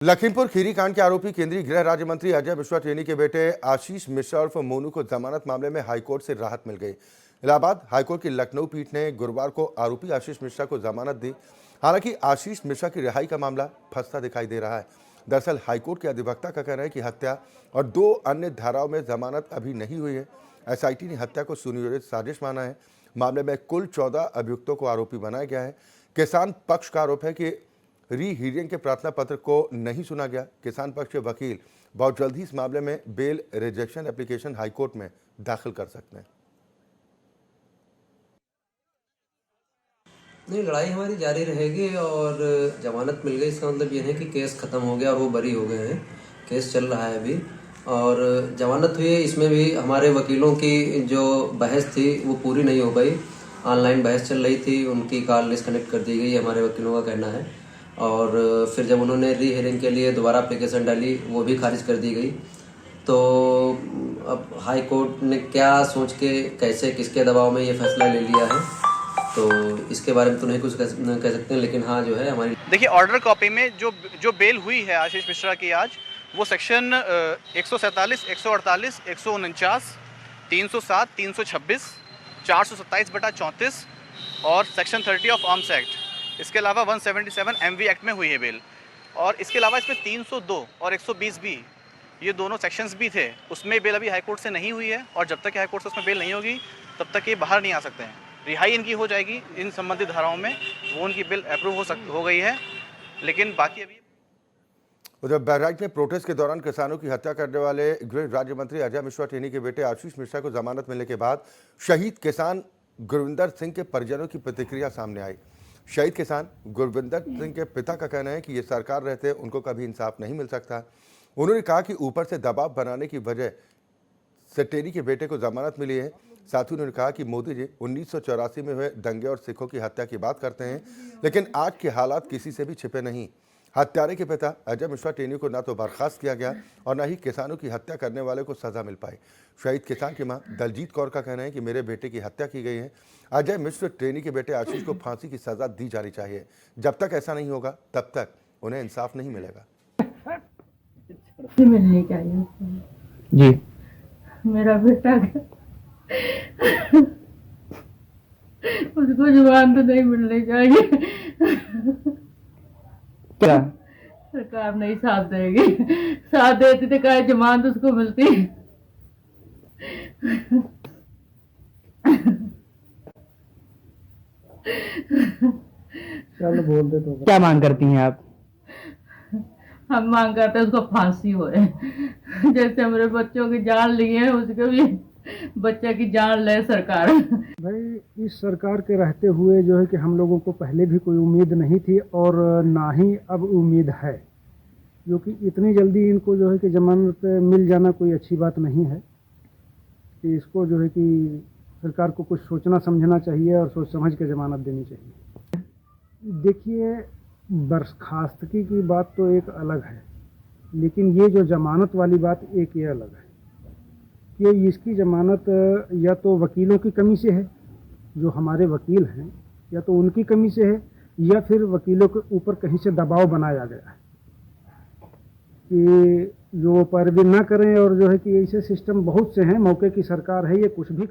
लखीमपुर खीरी कांड के आरोपी केंद्रीय गृह राज्य मंत्री अजय मिश्रा टेनी के बेटे आशीष मिश्रा उर्फ मोनू को जमानत मामले में हाईकोर्ट से राहत मिल गई। इलाहाबाद हाईकोर्ट की लखनऊ पीठ ने गुरुवार को आरोपी आशीष मिश्रा को जमानत दी। हालांकि आशीष मिश्रा की रिहाई का मामला फंसता दिखाई दे रहा है। दरअसल हाईकोर्ट के अधिवक्ता का कहना है कि हत्या और 2 अन्य धाराओं में जमानत अभी नहीं हुई है। एसआईटी ने हत्या को सुनियोजित साजिश माना है। मामले में कुल 14 अभियुक्तों को आरोपी बनाया गया है। किसान पक्ष का आरोप है कि री हियरिंग के प्रार्थना पत्र को नहीं सुना गया। किसान पक्ष के वकील बहुत जल्द ही इस मामले में बेल रिजेक्शन एप्लीकेशन हाईकोर्ट में दाखिल कर सकते हैं। नहीं, लड़ाई हमारी जारी रहेगी और जमानत मिल गई इसका मतलब ये है कि केस खत्म हो गया और वो बरी हो गए हैं। केस चल रहा है अभी और जमानत हुई है। इसमें भी हमारे वकीलों की जो बहस थी वो पूरी नहीं हो पाई। ऑनलाइन बहस चल रही थी, उनकी कॉल डिस्कनेक्ट कर दी गई, हमारे वकीलों का कहना है। और फिर जब उन्होंने री हियरिंग के लिए दोबारा एप्लीकेशन डाली वो भी खारिज कर दी गई। तो अब हाई कोर्ट ने क्या सोच के कैसे किसके दबाव में ये फैसला ले लिया है तो इसके बारे में तो नहीं कुछ कह सकते हैं, लेकिन हाँ जो है हमारी देखिए ऑर्डर कॉपी में जो बेल हुई है आशीष मिश्रा की आज, वो सेक्शन 147, 148, 149, 307, 326, 427/34 और सेक्शन 30 ऑफ आर्म्स एक्ट, इसके अलावा 177 MV एक्ट में हुई है बेल। और इसके अलावा इसमें 302 और 120 भी, ये दोनों सेक्शंस भी थे, उसमें बेल अभी हाईकोर्ट से नहीं हुई है। और जब तक हाईकोर्ट से उसमें बेल नहीं होगी तब तक ये बाहर नहीं आ सकते हैं। रिहाई इनकी हो जाएगी इन संबंधित धाराओं में, वो उनकी बिल अप्रूव हो गई है, लेकिन बाकी अभी। उधर बहराइच में प्रोटेस्ट के दौरान किसानों की हत्या करने वाले गृह राज्य मंत्री अजय मिश्रा टेनी के बेटे आशीष मिश्रा को जमानत मिलने के बाद शहीद किसान गुरविंदर सिंह के परिजनों की प्रतिक्रिया सामने आई। शहीद किसान गुरविंदर सिंह के पिता का कहना है कि ये सरकार रहते उनको कभी इंसाफ नहीं मिल सकता। उन्होंने कहा कि ऊपर से दबाव बनाने की वजह से टेनी के बेटे को जमानत मिली है। साथ ही उन्होंने कहा कि मोदी जी 1984 में हुए दंगे और सिखों की हत्या की बात करते हैं, लेकिन आज के हालात किसी से भी छिपे नहीं। हत्यारे के पिता अजय मिश्रा टेनी को न तो बर्खास्त किया गया और न ही किसानों की हत्या करने वाले को सजा मिल पाई। शहीद किसान की मां दलजीत कौर का कहना है कि मेरे बेटे की हत्या की गई है। अजय मिश्र टेनी के बेटे आशीष को फांसी की सजा दी जानी चाहिए। जब तक ऐसा नहीं होगा तब तक उन्हें इंसाफ नहीं मिलेगा। मिलनी चाहिए जी। मेरा बेटा उसको जुबान तो नहीं मिलनी चाहिए। क्या सरकार नहीं साथ देगी, साथ देती तो क्या जमानत उसको मिलती। चलो बोल दे तो। क्या मांग करती हैं आप? हम मांग करते हैं उसको फांसी होए। जैसे हमारे बच्चों की जान ली है उसको भी बच्चे की जान ले सरकार। भाई इस सरकार के रहते हुए जो है कि हम लोगों को पहले भी कोई उम्मीद नहीं थी और ना ही अब उम्मीद है, क्योंकि इतनी जल्दी इनको जो है कि जमानत मिल जाना कोई अच्छी बात नहीं है। कि इसको जो है कि सरकार को कुछ सोचना समझना चाहिए और सोच समझ के जमानत देनी चाहिए। देखिए बर्खास्तगी की बात तो एक अलग है, लेकिन ये जो जमानत वाली बात एक ये अलग है कि इसकी जमानत या तो वकीलों की कमी से है, जो हमारे वकील हैं, या तो उनकी कमी से है, या फिर वकीलों के ऊपर कहीं से दबाव बनाया गया है कि जो पैरवी ना करें। और जो है कि ऐसे सिस्टम बहुत से हैं, मौके की सरकार है, ये कुछ भी